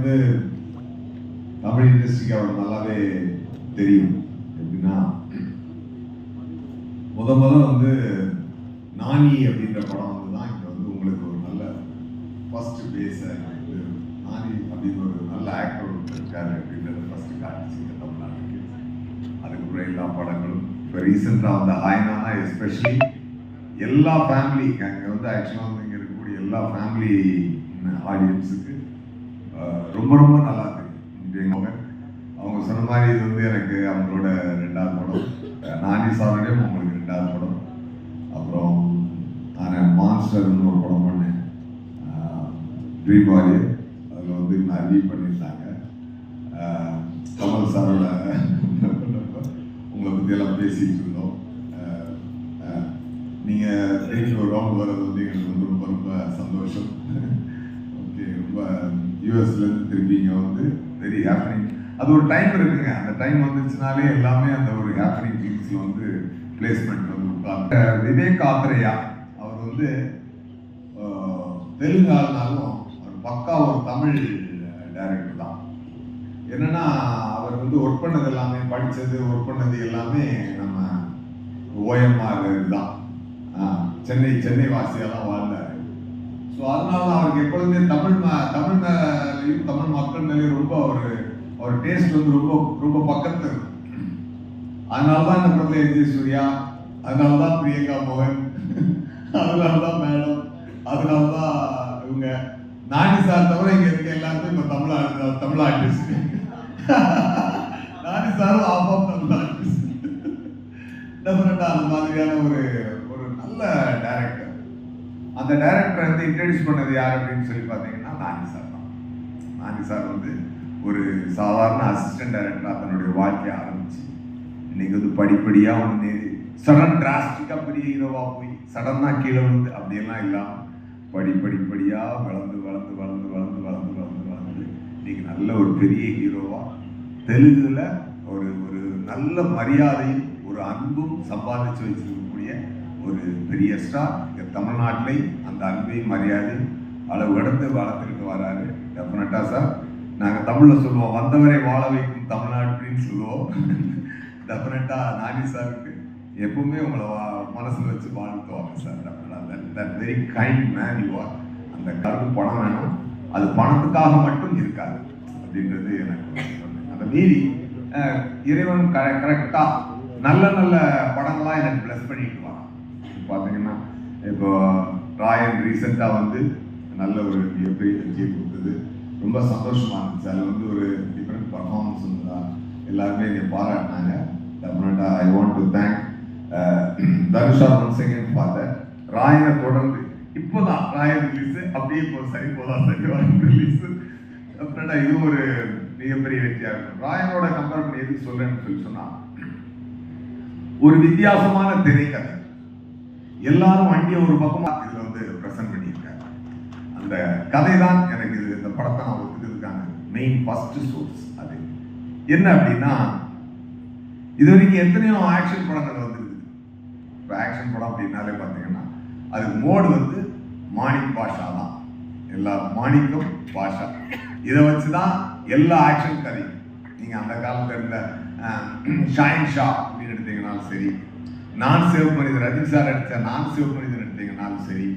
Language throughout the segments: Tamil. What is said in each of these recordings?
வந்து தமிழ் இண்டஸ்ட்ரிக்கு அவர் நல்லாவே தெரியும். எப்படின்னா முத வந்து நானி அப்படின்ற படம் வந்து தான் இங்க வந்து உங்களுக்கு ஒரு நல்ல ஃபர்ஸ்ட் பேஸ நானி அப்படின்னு ஒரு நல்ல ஆக்டர் இருக்காரு அப்படின்றத ஃபர்ஸ்ட் காட்டுச்சு தமிழ்நாட்டுக்கு. அதுக்கப்புறம் எல்லா படங்களும் இப்போ ரீசெண்டாக வந்த ஆயனானா எஸ்பெஷலி எல்லா ஃபேமிலி அங்கே வந்து ஆக்சுவலாக வந்து இங்கே இருக்கக்கூடிய எல்லா ஃபேமிலி ஆடியன்ஸுக்கு ரொம்ப ரொம்ப நல்லா தெரியும். அவங்க சொன்ன மாதிரி இது வந்து எனக்கு அவங்களோட 2வது படம், நானி சாரோடையும் அவங்களுக்கு 2வது படம். அப்புறம் நான் மாஸ்டர்னு ஒரு படம் பண்ணேன், ட்ரீம் வாரியர். அதில் வந்து அருவி பண்ணியிருந்தாங்க. கமல் சாரோட உங்களை பற்றியெல்லாம் பேசிகிட்டு இருந்தோம். நீங்கள் தேடி ஒரு ரவுண்ட் வர்றது வந்து எங்களுக்கு வந்து ரொம்ப ரொம்ப சந்தோஷம். ஓகே, ரொம்ப யூஎஸ்லேருந்து திருப்பி இங்கே வந்து வெரி ஹேப்பனிங். அது ஒரு டைம் இருக்குங்க, அந்த டைம் வந்துச்சுனாலே எல்லாமே அந்த ஒரு ஹேப்பனிங் திங்ஸில் வந்து பிளேஸ்மெண்ட் வந்து உட்காந்து. விவேக் ஆத்ரேயா அவர் வந்து தெலுங்கு ஆளுனாலும் அவர் பக்கா ஒரு தமிழ் டைரக்டர் தான். என்னன்னா அவர் வந்து ஒர்க் பண்ணது எல்லாமே, படித்தது ஒர்க் பண்ணது எல்லாமே நம்ம ஓஎம்ஆர் தான். சென்னை வாசியெல்லாம் வாழ்ந்தார். ஸோ அதனால அவருக்கு எப்பொழுதுமே தமிழ் மேலேயும் தமிழ் மக்கள் மேலேயும் ரொம்ப அவர் டேஸ்ட் வந்து ரொம்ப ரொம்ப பக்கத்தில் இருக்கும். அதனால தான் இந்த படத்தில் எஸ் சூர்யா, அதனால தான் பிரியங்கா மோகன், அதனால தான் மேடம், அதனால தான் இவங்க நானி சார் தவிர இங்கே இருக்க எல்லாருமே இப்போ தமிழ் ஆர்டிஸ்ட். நானி சாரும் ஆஃப் தமிழ் ஆர்டிஸ்ட். டெஃபினட்டாக அந்த மாதிரியான ஒரு நல்ல டைரக்டர். அந்த டைரக்டரை வந்து இன்ட்ரடியூஸ் பண்ணது யார் அப்படின்னு சொல்லி பார்த்தீங்கன்னா நானி சார் தான். நானி சார் வந்து ஒரு சாதாரண அசிஸ்டன்ட் டைரக்டராக தன்னுடைய வாழ்க்கையை ஆரம்பிச்சு இன்னைக்கு வந்து படிப்படியாக ஒன்று சடன் டிராஸ்டிக்காக பெரிய ஹீரோவாக போய் சடனாக கீழே வந்து அப்படியெல்லாம் இல்லாமல் படிப்படியாக வளர்ந்து இன்னைக்கு நல்ல ஒரு பெரிய ஹீரோவாக தெலுங்குல ஒரு நல்ல மரியாதையும் ஒரு அன்பும் சம்பாதிச்சு வச்சிருக்கக்கூடிய ஒரு பெரிய ஸ்டார். இங்கே தமிழ்நாட்டிலே அந்த அன்பையும் மரியாதையும் அளவு கடந்து வளர்த்துக்கிட்டு வராரு. டெஃபினட்டாக சார், நாங்கள் தமிழில் சொல்லுவோம் வந்தவரை வாழ வைக்கும் தமிழ்நாடு அப்படின்னு சொல்லுவோம். டெஃபினட்டாக நானி சாருக்கு எப்பவுமே உங்களை மனசில் வச்சு வாழ்த்துவாங்க sir. That very kind man you are. அந்த கருப்பு பணம் வேணும், அது பணத்துக்காக மட்டும் இருக்காது அப்படின்றது எனக்கு. அதை மீறி இறைவன் கரெக்டாக நல்ல படங்களாக எனக்கு பிளஸ் பண்ணிட்டு வரான். பார்த்தீங்கன்னா இப்போ ராயன் ரீசெண்டாக வந்து நல்ல ஒரு மிகப்பெரிய வெற்றியை கொடுத்தது, ரொம்ப சந்தோஷமா இருந்துச்சு. அதில் வந்து ஒரு டிஃப்ரெண்ட் பர்ஃபார்மன்ஸ் இருந்தா எல்லாருமே என்னை பாராட்டினாங்க. டெஃபினட்டாக ஐ வாண்ட் டு தேங்க் தனுஷா ஒன்ஸ் அகெயின் ஃபார் தட். ராயனை தொடர்ந்து இப்போதான் ராயன் ரிலீஸ், அப்படியே இப்போ சரி வாரம் ரிலீஸ். டெஃபினட்டாக இது ஒரு மிகப்பெரிய வெற்றியாக இருக்கும். ராயனோட கம்பேர் பண்ணி எதுக்கு சொல்றேன்னு சொல்லி சொன்னா, ஒரு வித்தியாசமான திரைக்கதை, எல்லாரும் வண்டியை ஒரு பக்கமா இதுல வந்து பிரசன்ட் பண்ணியிருக்காங்க. அந்த கதை தான் எனக்கு இந்த படத்தை நான் ஒத்துக்கிறதுக்கான மெயின் ஃபர்ஸ்ட் சோர்ஸ். அது என்ன அப்படின்னா, இது வரைக்கும் எத்தனையோ ஆக்ஷன் படங்கள் வந்துருக்குது. இப்போ ஆக்ஷன் படம் அப்படின்னாலே பார்த்தீங்கன்னா அது மோடு வந்து மாணிக் பாஷா தான். எல்லா மாணிக்கம் பாஷா இதை வச்சு தான் எல்லா ஆக்ஷன் கதையும். நீங்கள் அந்த காலத்தில் இருந்த ஷாயின் ஷா அப்படின்னு எடுத்தீங்கன்னாலும் சரி, நான் சேவ் மனிதன் ரஜினி சார் எடுத்த நான் சேவ் மனிதன் எடுத்தீங்கன்னாலும் சரி,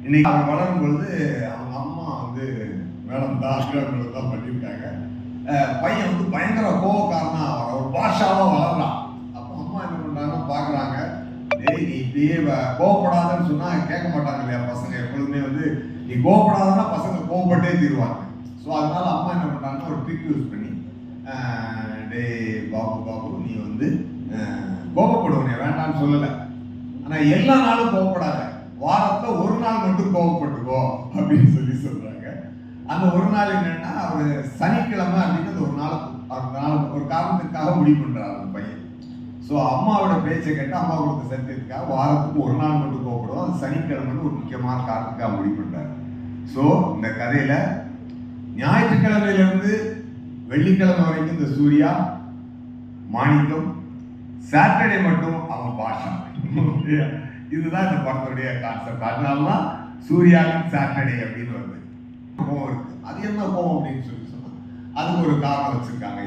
இன்னைக்கு அவர் வளரும் பொழுது அவங்க அம்மா வந்து மேடம் தான் பண்ணியிருக்காங்க. பையன் வந்து பயங்கர கோவக்காரனா ஒரு பாஷாவா வளர்றான். அப்போ அம்மா என்ன பண்றாங்கன்னா பாக்குறாங்க, ஏய் நீ இப்படியே கோவப்படாதன்னு சொன்னா கேட்க மாட்டாங்க இல்லையா பசங்க. எப்பொழுதுமே வந்து நீ கோவப்படாதன்னா பசங்க கோவப்பட்டே தீருவாங்க. ஸோ அதனால அம்மா என்ன பண்றாங்கன்னா ஒரு ட்ரிக் யூஸ் பண்ணி, டே பாபு நீ வந்து கோபப்படுவனே வேண்டான்னு சொல்லலை, ஆனா எல்லா நாளும் கோவப்படாத, வாரத்துல ஒரு நாள் மட்டும் கோவப்பட்டுக்கோ அப்படின்னு சொல்றாங்க. அந்த ஒரு நாள் என்னன்னா அவரு சனிக்கிழமை அப்படின்னு ஒரு காரணத்துக்காக முடிவு பண்றாரு அந்த பையன். ஸோ அம்மாவோட பேச்சை கேட்டு அம்மா கொடுத்த சத்தியத்துக்காக வாரத்துக்கு ஒரு நாள் மட்டும் கோவப்படுவோம், அது சனிக்கிழமைன்னு ஒரு முக்கியமான காரணத்துக்காக முடிவு பண்றாரு. ஸோ இந்த கதையில ஞாயிற்றுக்கிழமையிலிருந்து வெள்ளிக்கிழமை வரைக்கும் இந்த சூர்யா மாணிக்கம், சாட்டர்டே மட்டும் அவன் பாஷா. இதுதான் இந்த படத்துடைய கான்செப்ட். அதனாலதான் சூர்யாவின் சாட்டர்டே அப்படின்னு வருது. கோவம் இருக்கு. அது என்ன கோவம் அப்படின்னு சொல்லி சொன்னா, அதுக்கு ஒரு காரணம் வச்சுருக்காங்க.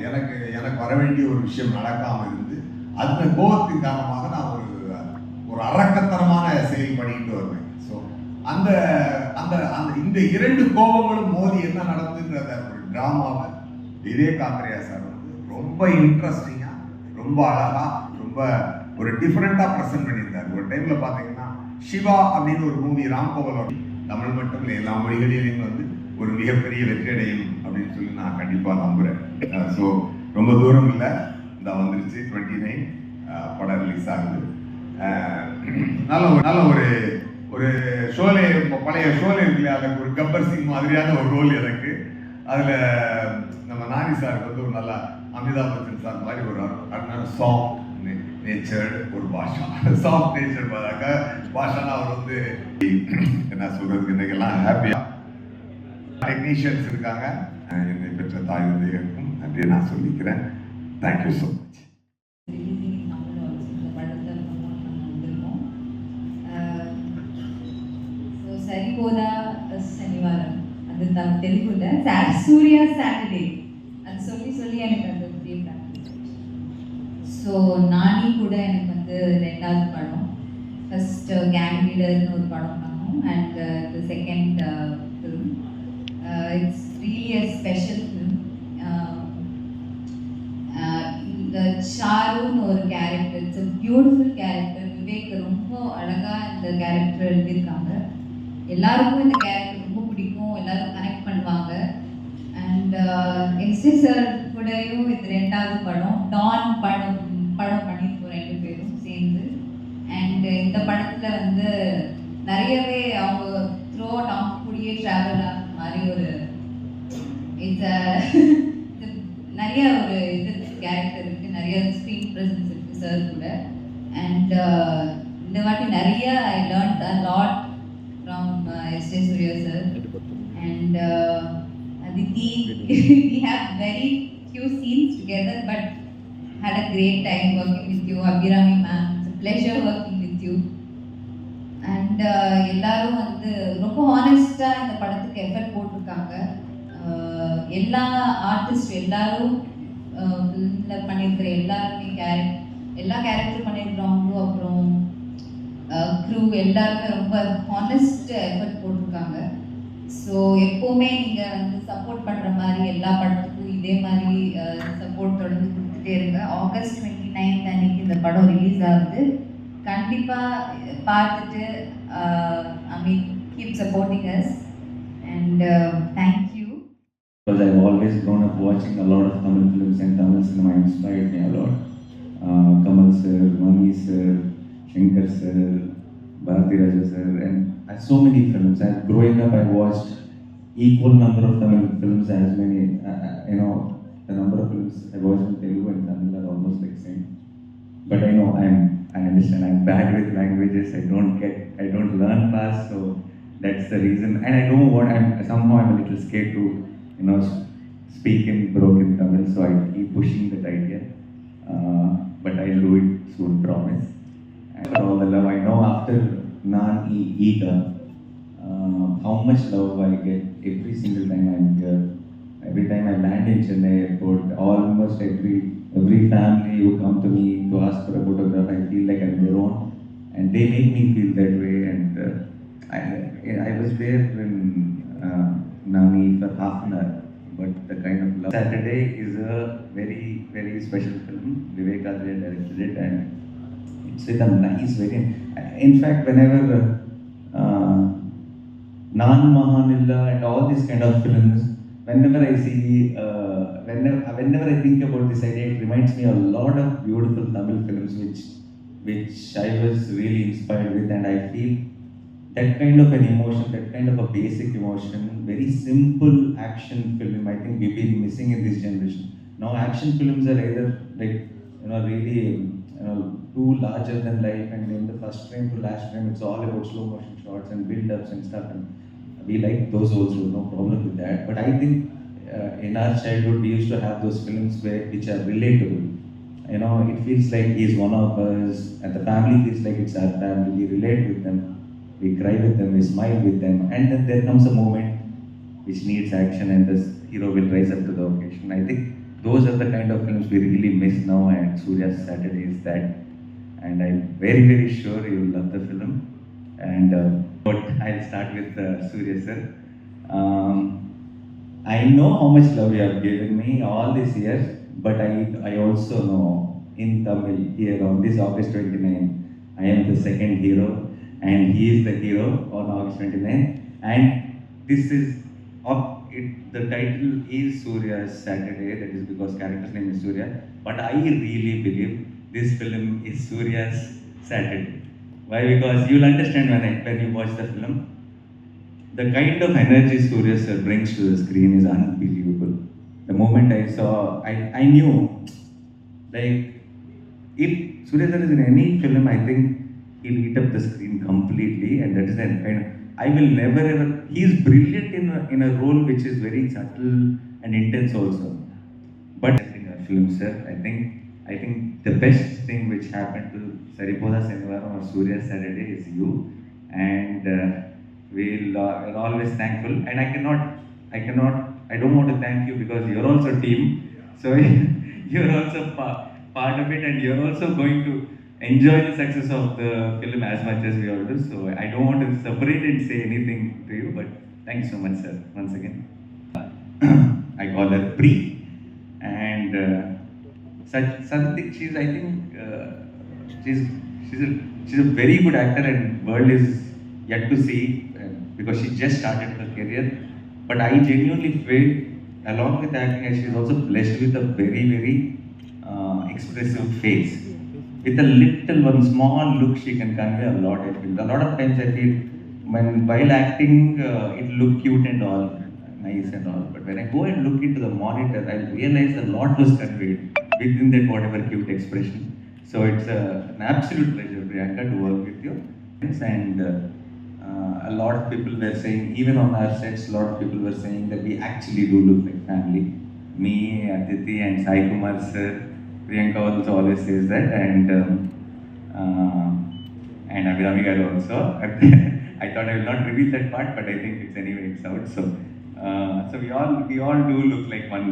எனக்கு வர வேண்டிய ஒரு விஷயம் நடக்காமல் இருந்து அந்த கோபத்தின் காரணமாக நான் ஒரு அரக்கத்தனமான செயல் பண்ணிட்டு வருவேன். ஸோ அந்த அந்த அந்த இந்த 2 கோபங்களும் மோதி என்ன நடந்துன்றத ஒரு டிராமாவை விவேகாத்ரேயா சார் வந்து ரொம்ப இன்ட்ரெஸ்டிங்காக, ரொம்ப அழகாக, ரொம்ப ஒரு டிஃப்ரெண்ட்டாக ப்ரெசென்ட் பண்ணியிருந்தார். ஒரு டைமில் பார்த்தீங்கன்னா சிவா அப்படின்னு ஒரு மூவி ராம்கோவலோட தமிழ் மட்டும் இல்லை எல்லா மொழிகளிலையும் வந்து ஒரு மிகப்பெரிய வெற்றி அடையும் அப்படின்னு சொல்லி நான் கண்டிப்பாக நம்புகிறேன். ஸோ ரொம்ப தூரம் இல்லை, இந்த வந்துருச்சு 29 படம் ரிலீஸ் ஆகுது. நல்ல ஒரு ஒரு ஷோலே, பழைய ஷோலே இருக்குல்ல, அதுக்கு ஒரு கப்பர் சிங் மாதிரியான ஒரு ரோல் எனக்கு. அதில் நம்ம நானி சாருக்கு வந்து ஒரு நல்லா அமிதாப் பச்சன் சார் மாதிரி ஒரு சாஃப்ட் நேச்சர்டு ஒரு பாஷா, சாஃப்ட் நேச்சர் பாஷானா அவர் வந்து என்ன சொல்றதுக்கு இன்னைக்கெல்லாம் ஹாப்பியா டெக்னீஷியன்ஸ் இருக்காங்க. என்னை பெற்ற தாய் தந்தையருக்கும் நன்றியை நான் சொல்லிக்கிறேன். Thank you so much. Saripodhaa Sanivaaram அது தெலுங்குல சூர்யா சாட்டர்டே அது சொல்லி சொல்லி எனக்கு அந்த பெரிய ப்ராக்டிஸ். ஸோ நானி கூட எனக்கு வந்து 2வது படம். ஃபர்ஸ்ட் கேங் லீடர்னு ஒரு படம் பண்ணோம் and the second film. It's really a special film. இந்த சாருன்னு ஒரு character, it's a beautiful character. Vivek ரொம்ப அழகாக இந்த கேரக்டர் எழுதியிருக்காங்க. எல்லாருக்கும் இந்த கேரக்டர் ரொம்ப பிடிக்கும், எல்லாரும் கனெக்ட் பண்ணுவாங்க. அண்ட் எஸ்டி சார் கூடயும் இது 2வது படம். டான் படம் பண்ணியிருக்கோம் 2 பேரும் சேர்ந்து. அண்ட் இந்த படத்தில் வந்து நிறையவே அவங்க த்ரூ அவுட் அவங்க கூடயே ட்ராவல் ஆகிற மாதிரி ஒரு நிறைய ஒரு இது கேரக்டர் இருக்குது, நிறைய ஸ்க்ரீன் ப்ரெசன்ஸ் இருக்குது சார் கூட. அண்ட் இந்த வாட்டி நிறைய I learned a lot from S.J. Surya sir and Aditi. We have very few scenes together but had a great time working with you. Abhirami ma'am, it's a pleasure working with you. And எல்லாரும் வந்து ரொம்ப ஹானஸ்டாக இந்த படத்துக்கு எஃபர்ட் போட்டிருக்காங்க. எல்லா ஆர்டிஸ்ட் எல்லாரும் ஃபிலிமில் பண்ணியிருக்கிற எல்லாருமே எல்லா கேரக்டர் பண்ணியிருக்கிறவங்களும் அப்புறம் க்ரூ எல்லாருமே ரொம்ப ஹானஸ்ட் எஃபர்ட் போட்டிருக்காங்க. ஸோ எப்போவுமே நீங்கள் வந்து சப்போர்ட் பண்ணுற மாதிரி எல்லா படத்துக்கும் இதே மாதிரி சப்போர்ட் தொடர்ந்து கொடுத்துட்டே இருங்க. ஆகஸ்ட் 29 அன்னைக்கு இந்த படம் ரிலீஸ் ஆகுது. கண்டிப்பாக பார்த்துட்டு I mean keep supporting us and thank you. Because I've always grown up watching a lot of Tamil films and Tamil cinema inspired me a lot. Kamal sir, Mani sir, Shankar sir, Bharati Raja sir, and so many films. And growing up, I watched equal number of Tamil films as many. The number of films I watched in Telugu and Tamil are almost like same. But I know I understand. I'm bad with languages. I don't learn fast. So that's the reason. And I don't want. I'm a little scared to, speak in broken Tamil. So I keep pushing that idea. But I'll do it soon, promise. For all the love I know after Naan Eega, how much love I get every single time I'm here. Every time I land in Chennai airport, almost every family who come to me to ask for a photograph, I feel like I'm their own, and they make me feel that way. And I was there in Nani for half an hour, but the kind of love. Saturday is a very, very special film. Vivekananda directed it, and it's with a nice variant. In fact, whenever Naan Mahanilla and all these kind of films, whenever I see, whenever I think about this idea, it reminds me a lot of beautiful Tamil films which I was really inspired with, and I feel that kind of an emotion, that kind of a basic emotion, very simple action film, I think we've been missing in this generation. Now action films are either like, really, too larger than life, and in the first frame to last frame, it's all about slow motion shots and build-ups and stuff, and we like those also, no problem with that. But I think in our childhood, we used to have those films which are relatable. It feels like he's one of us, and the family feels like it's our family. We relate with them, we cry with them, we smile with them, and then there comes a moment which needs action, and hero will rise up to the occasion. I think those are the kind of films we really miss now, and Surya's Saturday is that. And I'm very, very sure you will love the film. And but I'll start with Surya sir. I know how much love you have given me all these years, but I also know in Tamil here on this August 29, I am the second hero and he is the hero on August 29. And this is, the title is Surya's Saturday, that is because character's name is Surya, but I really believe this film is Surya's Saturday. Why? Because you'll understand when you watch the film. The kind of energy Surya sir brings to the screen is unbelievable. The moment I saw, I knew, like, if Surya sir is in any film, I think he'll eat up the screen completely, and that is the kind of, I will never ever, he is brilliant in a role which is very subtle and intense also. But in a film, sir, I think the best thing which happened to Saripoda Senivaram or Surya Saturday is you, and we're always thankful. And I don't want to thank you because you're also team, so you're also part of it, and you're also going to enjoy the success of the film as much as we all do. So I don't want to separate and say anything to you, but thank you so much, sir, once again. I call her Pri, and Santik, she's a very good actor, and world is yet to see because she just started her career. But I genuinely feel, along with acting, she's also blessed with a very, very expressive face. With a little one small look, she can convey a lot. I feel a lot of times I feel while acting, it look cute and all, nice and all. But when I go and look into the monitor, I realize a lot was conveyed within that whatever cute expression. So it's an absolute pleasure, Priyanka, to work with you. And a lot of people were saying, even on our sets, a lot of people were saying that we actually do look like family. Me, Aditi, and Sai Kumar sir. Priyanka also always says that, and Abhirami garu also. I thought I will not reveal that part, but I think it's anyway, it's out. So we all do look like one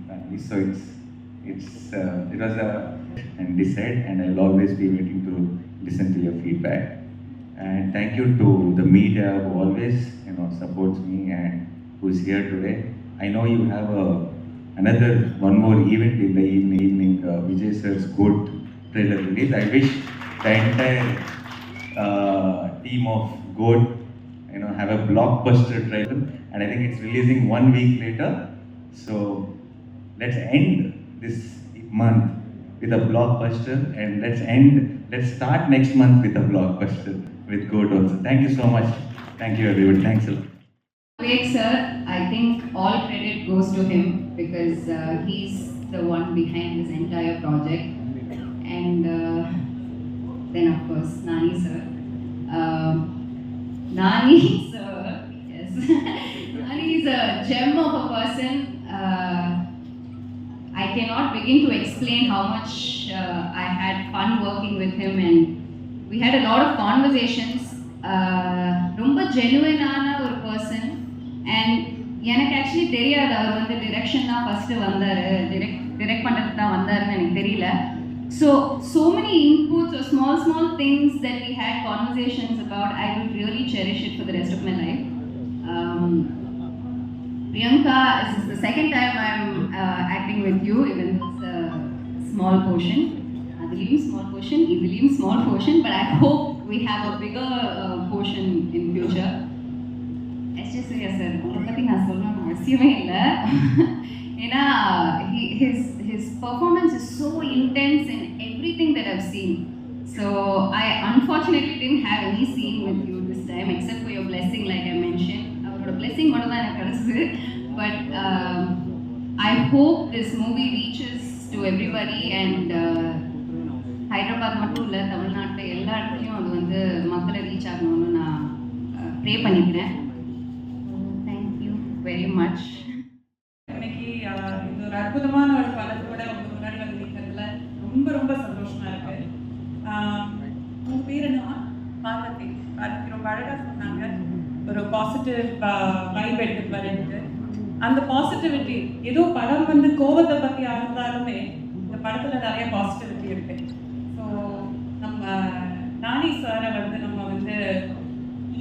family. So it was and decide, and I'll always be waiting to listen to your feedback. And thank you to the media who always supports me and who's here today. I know you have one more event in the evening, Vijay sir's good trailer release. I wish the entire team of GOAT have a blockbuster trailer, and I think it's releasing 1 week later. So let's end this month with a blockbuster, and let's start next month with a blockbuster with GOAT also. Thank you so much. Thank you everyone. Thanks a lot. Vivek sir, I think all credit goes to him because he's the one behind this entire project. And then of course Nani sir. Nani sir, yes. Nani is a gem of a person. I cannot begin to explain how much I had fun working with him, and we had a lot of conversations. ரொம்ப ஜெனுவனான ஒரு பர்சன். அண்ட் எனக்கு ஆக்சுவலி தெரியாது அவர் வந்து டிரெக்ஷன் தான் ஃபஸ்ட்டு வந்தார், டிரெக்ட் பண்ணுறதுக்கு தான் வந்தாருன்னு எனக்கு தெரியல. So many inputs or small things that we had conversations about, I would really cherish it for the rest of my life. Priyanka, this is the second time I'm acting with you, even though it's a small portion. Adiliyum small portion, Idiliyum small portion, but I hope we have a bigger portion in future. Surya sir, அவரை பற்றி நான் சொல்லணும்னு அவசியமே இல்லை. ஏன்னா his performance is so intense in everything that I've seen. So I unfortunately didn't have any scene with you this time except for your blessing, like I mentioned. அவரோட blessing மட்டும் தான் எனக்கு கிடைச்சது. But I hope this movie reaches to everybody, and Hyderabad மட்டும் இல்லை, தமிழ்நாட்டில் எல்லா இடத்துலையும் அது வந்து மக்களை ரீச் ஆகணும்னு நான் ப்ரே பண்ணிக்கிறேன். Very much. இன்னைக்கு இந்த ஒரு அற்புதமான ஒரு படத்தோட உங்க முன்னாடி வந்து நிற்கிறதுல ரொம்ப ரொம்ப சந்தோஷமா இருக்கு. உங்க பேர் என்ன? பார்வதி. பார்வதி ரொம்ப அழகா சொன்னாங்க, ஒரு பாசிட்டிவ் வைப் எடுத்துட்டு வரேன்ட்டு. அந்த பாசிட்டிவிட்டி, ஏதோ படம் வந்து கோபத்தை பற்றி ஆஇருந்தாலுமே இந்த படத்தில் நிறைய பாசிட்டிவிட்டி இருக்கு. ஸோ நம்ம நானி சாரை வந்து நம்ம வந்து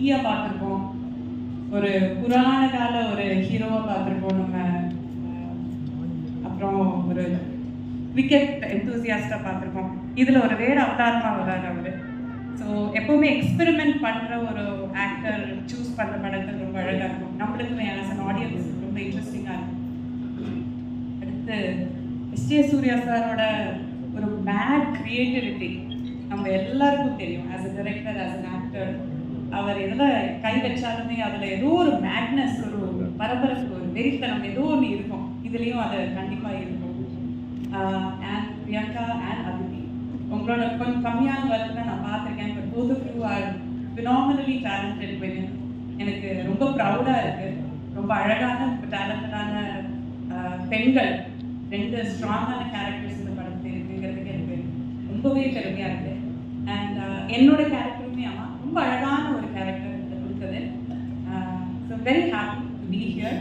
ஈயா பார்த்துருக்கோம், ஒரு புராண கால ஒரு ஹீரோவை பார்த்துருக்கோம் நம்ம, அப்புறம் ஒரு கிரிக்கெட் எந்தூசியாஸ்டாக பார்த்துருக்கோம். இதில் ஒரு வேறு அவதாரமாக வராரு அவர். ஸோ எப்போவுமே எக்ஸ்பெரிமெண்ட் பண்ணுற ஒரு ஆக்டர் சூஸ் பண்ணுற படத்தில் ரொம்ப அழகாக இருக்கும். நம்மளுக்குமே ஆஸ் அன் ஆடியன்ஸ் ரொம்ப இன்ட்ரெஸ்டிங்காக இருக்கும். அடுத்து எஸ்.ஜே. சூர்யா சாரோட ஒரு மேட் கிரியேட்டிவிட்டி நம்ம எல்லாருக்கும் தெரியும். As a director, as an actor, அவர் எதில் கை வச்சாலுமே அதில் ஏதோ ஒரு மேட்னஸ், ஒரு பரபரப்பு, ஒரு வெறித்தனம் ஏதோ ஒன்று இருக்கும். இதுலேயும் அது கண்டிப்பாக இருக்கும். அண்ட் பிரியங்கா அண்ட் அதிதி, உங்களோட கொஞ்சம் கம்மியான ஒர்க் தான் நான் பார்த்துருக்கேன். But both of you are phenomenally talented women. எனக்கு ரொம்ப ப்ரௌடாக இருக்குது. ரொம்ப அழகான டேலண்டடான பெண்கள், 2 ஸ்ட்ராங்கான கேரக்டர்ஸ் இந்த படத்தில் இருக்குங்கிறதுக்கு எனக்கு ரொம்பவே பெருமையாக இருக்குது. அண்ட் என்னோட கேரக்டருமே ரொம்ப அழகான ஒரு கேரக்டர் கொடுத்தது. So very happy to be here.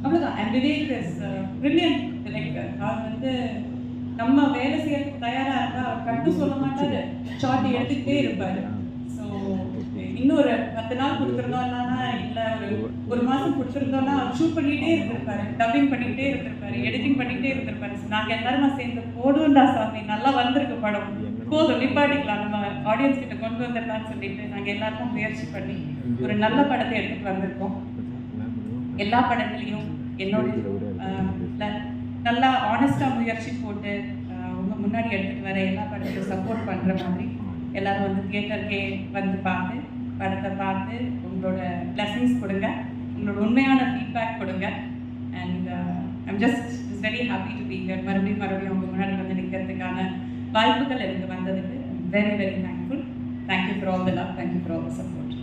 அவ்வளோதான். And Vivek is brilliant director. அவர் வந்து நம்ம வேலை செய்யறதுக்கு தயாராக இருந்தால் அவர் கட்டு சொல்ல மாட்டார், ஷார்ட் எடுத்துக்கிட்டே இருப்பார். ஸோ இன்னொரு 10 நாள் கொடுத்துருந்தோம்னா, இல்லை ஒரு மாதம் கொடுத்துருந்தோம்னா அவர் ஷூட் பண்ணிகிட்டே இருந்திருப்பாரு, டப்பிங் பண்ணிக்கிட்டே இருந்திருப்பாரு, எடிட்டிங் பண்ணிக்கிட்டே இருந்திருப்பாரு. நாங்கள் எல்லாருமா சேர்ந்து போடுவோம்டா சாமி, நல்லா வந்திருக்கு படம், போதும் நிப்பாட்டிக்கலாம், நம்ம ஆடியன்ஸ் கிட்ட கொண்டு வந்துடலாம்னு சொல்லிட்டு நாங்கள் எல்லாருக்கும் முயற்சி பண்ணி ஒரு நல்ல படத்தை எடுத்துகிட்டு வந்திருக்கோம். எல்லா படத்துலேயும் என்னோட நல்லா ஆனஸ்டாக முயற்சி போட்டு உங்கள் முன்னாடி எடுத்துகிட்டு வர எல்லா படத்தையும் சப்போர்ட் பண்ணுற மாதிரி எல்லோரும் வந்து தியேட்டருக்கே வந்து பார்த்து படத்தை பார்த்து உங்களோட பிளஸிங்ஸ் கொடுங்க, உங்களோட உண்மையான ஃபீட்பேக் கொடுங்க. And I'm just very happy to be here. மறுபடியும் உங்கள் முன்னாடி வந்து நிற்கிறதுக்கான வாய்ப்புகள் எனக்கு வந்ததுக்கு very very thankful. Thank you for all the love, thank you for all the support.